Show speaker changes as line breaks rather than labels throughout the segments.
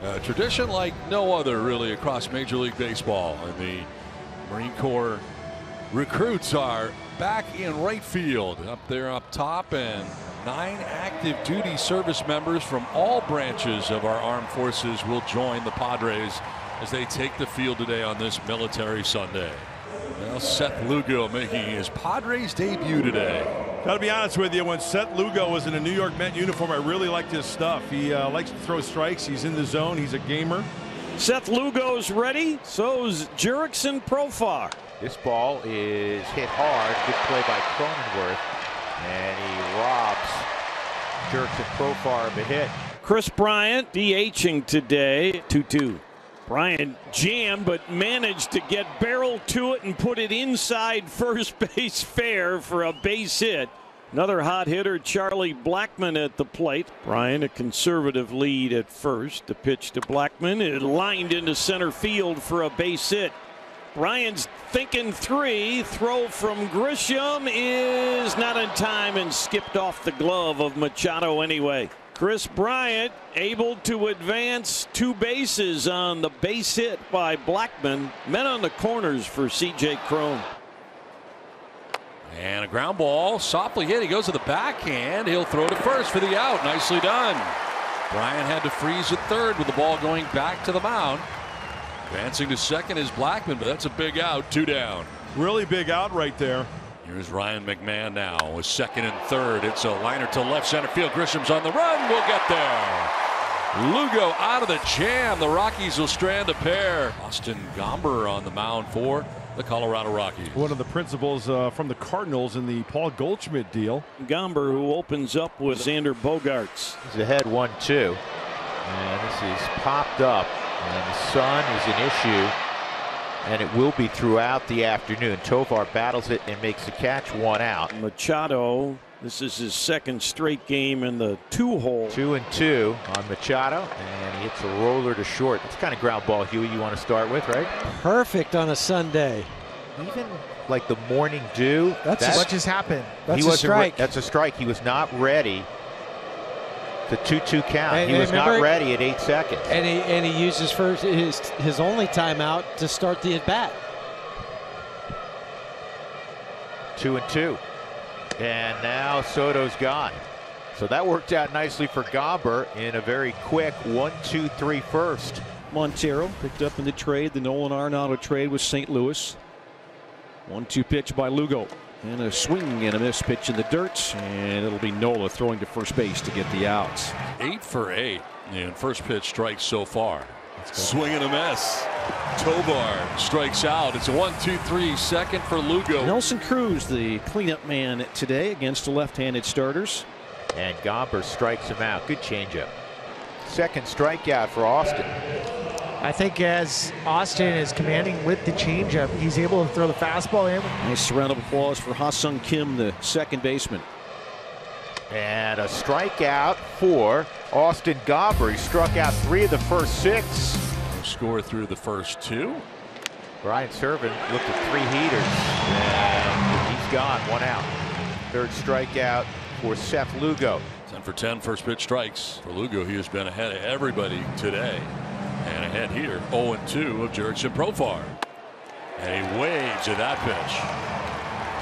A tradition like no other really across Major League Baseball. And the Marine Corps recruits are back in right field up there up top, and 9 active duty service members from all branches of our armed forces will join the Padres as they take the field today on this Military Sunday. Now Seth Lugo making his Padres debut today.
Got to be honest with you, when Seth Lugo was in a New York Met uniform, I really liked his stuff. He likes to throw strikes. He's in the zone. He's a gamer.
Seth Lugo's ready. So's Jurickson Profar.
This ball is hit hard. Good play by Cronenworth. And he robs Jurickson Profar of a hit.
Chris Bryant DHing today. 2-2. Bryant jammed but managed to get barreled to it and put it inside first base fair for a base hit. Another hot hitter, Charlie Blackmon at the plate. Bryant a conservative lead at first. The pitch to Blackmon, it lined into center field for a base hit. Bryant's thinking 3. Throw from Grisham is not in time and skipped off the glove of Machado anyway. Chris Bryant able to advance 2 bases on the base hit by Blackmon. Men on the corners for C.J. Cron.
And a ground ball softly hit. He goes to the backhand. He'll throw to first for the out. Nicely done. Bryant had to freeze at third with the ball going back to the mound. Advancing to second is Blackmon, but that's a big out. 2 down.
Really big out right there.
Here's Ryan McMahon now with second and third. It's a liner to left center field. Grisham's on the run. We'll get there. Lugo out of the jam. The Rockies will strand a pair. Austin Gomber on the mound for the Colorado Rockies.
One of the principals from the Cardinals in the Paul Goldschmidt deal.
Gomber, who opens up with Xander Bogaerts.
He's ahead 1-2. And this is popped up. And the sun is an issue. And it will be throughout the afternoon. Tovar battles it and makes the catch. 1 out.
Machado, this is his 2nd straight game in the 2-hole.
2-2 on Machado, and he hits a roller to short. That's the kind of ground ball, Huey, you want to start with, right?
Perfect on a Sunday.
Even like the morning dew.
What just happened? That's a strike.
That's a strike. He was not ready. The 2-2 count.
And
he was not ready at 8 seconds.
And he used his only timeout to start the at bat.
2-2. And now Soto's gone. So that worked out nicely for Gomber in a very quick 1-2-3 first.
Montero picked up in the trade, the Nolan Arenado trade with St. Louis. 1-2 pitch by Lugo. And a swing and a miss pitch in the dirt, and it'll be Nola throwing to first base to get the outs.
8 for 8 in first pitch strikes so far. Swing and a miss. Tovar strikes out. It's a 1-2-3 second for Lugo.
Nelson Cruz, the cleanup man today against the left-handed starters.
And Gomber strikes him out. Good changeup. 2nd strikeout for Austin.
I think as Austin is commanding with the changeup, he's able to throw the fastball in.
Nice round of applause for Ha-Sung Kim, the 2nd baseman.
And a strikeout for Austin Gomber. He struck out 3 of the first 6.
No score through the first 2.
Brian Servin looked at 3 heaters, and he's gone. 1 out. 3rd strikeout for Seth Lugo.
10 for 10 first pitch strikes for Lugo. He has been ahead of everybody today. And ahead here, 0-2 of Jurickson Profar. And he waves at that pitch.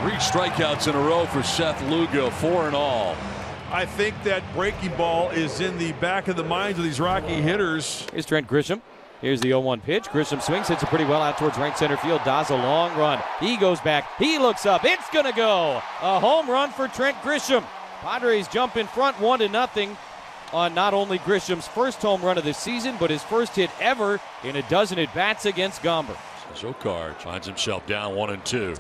3 strikeouts in a row for Seth Lugo, 4 in all.
I think that breaking ball is in the back of the minds of these Rocky hitters.
Here's Trent Grisham. Here's the 0-1 pitch. Grisham swings, hits it pretty well out towards right center field. Does a long run. He goes back. He looks up. It's going to go. A home run for Trent Grisham. Padres jump in front 1-0 on not only Grisham's first home run of the season, but his first hit ever in a dozen at-bats against Gomber.
Zokar finds himself down 1-2.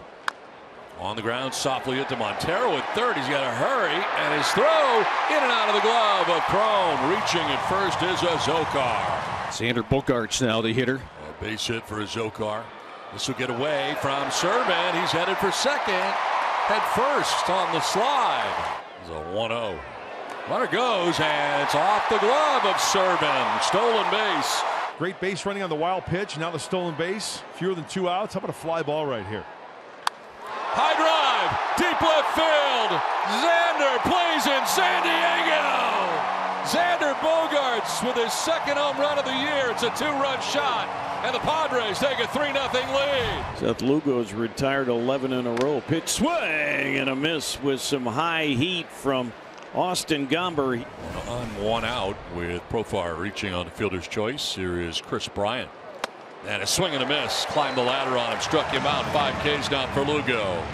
On the ground, softly hit to Montero at third. He's got to hurry, and his throw in and out of the glove of Cron. Reaching at first is a Zokar.
Xander Bogaerts now the hitter.
A base hit for a Zokar. This will get away from Servin. He's headed for second. Head first on the slide. It's a 1-0. Runner goes, and it's off the glove of Servin. Stolen base.
Great base running on the wild pitch. Now the stolen base. Fewer than 2 outs. How about a fly ball right here?
High drive, deep left field. Xander plays in San Diego. Xander Bogaerts with his second home run of the year. It's a 2-run shot, and the Padres take a 3-0 lead.
Seth Lugo's retired 11 in a row. Pitch swing and a miss with some high heat from Austin Gomber.
On 1 out with Profar reaching on the fielder's choice. Here is Chris Bryant. And a swing and a miss. Climbed the ladder on him. Struck him out. 5 Ks down for Lugo.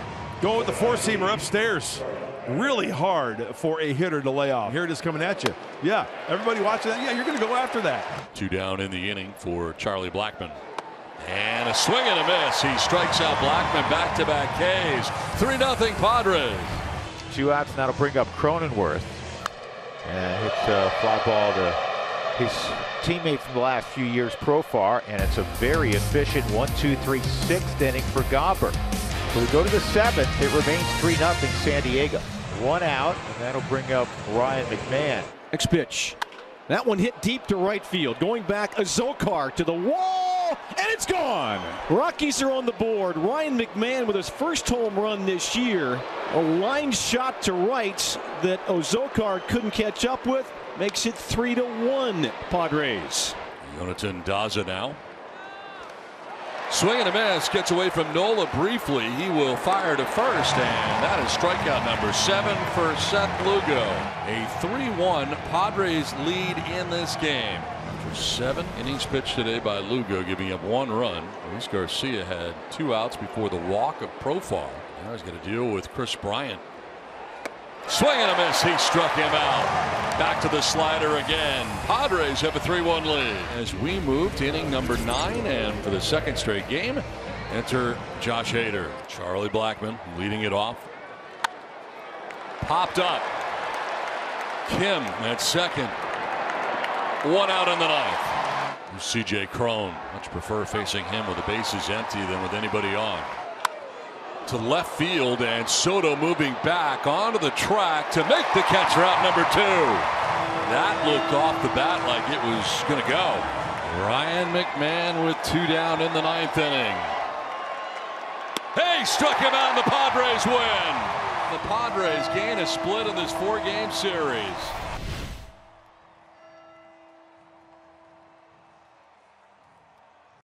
Go with the 4-seamer upstairs. Really hard for a hitter to lay off. Here it is coming at you. Yeah, everybody watching that. Yeah, you're going to go after that.
2 down in the inning for Charlie Blackmon. And a swing and a miss. He strikes out Blackmon. Back-to-back Ks. 3-0 Padres.
2 outs, and that'll bring up Cronenworth. And hits a fly ball to his teammate from the last few years, Profar, and it's a very efficient 1-2-3 6th inning for Gomber. So we go to the 7th. It remains 3-0 San Diego. 1 out, and that'll bring up Ryan McMahon.
Next pitch. That one hit deep to right field. Going back, Azokar to the wall, and it's gone. Rockies are on the board. Ryan McMahon with his first home run this year. A line shot to right that Azokar couldn't catch up with. Makes it 3-1 Padres.
Jonathan Daza now. Swing and a miss. Gets away from Nola briefly. He will fire to first, and that is strikeout number 7 for Seth Lugo. A 3-1 Padres lead in this game. After 7 innings pitched today by Lugo, giving up 1 run. Luis Garcia had 2 outs before the walk of Profar. Now he's going to deal with Chris Bryant. Swing and a miss. He struck him out. Back to the slider again. Padres have a 3-1 lead. As we move to inning number 9, and for the 2nd straight game, enter Josh Hader. Charlie Blackmon leading it off. Popped up. Kim at second. 1 out in the 9th. Here's C.J. Cron. Much prefer facing him with the bases empty than with anybody on. To left field, and Soto moving back onto the track to make the catch route number 2. That looked off the bat like it was going to go. Ryan McMahon with 2 down in the 9th inning. Hey, struck him out, and the Padres win. The Padres gain a split in this 4-game series.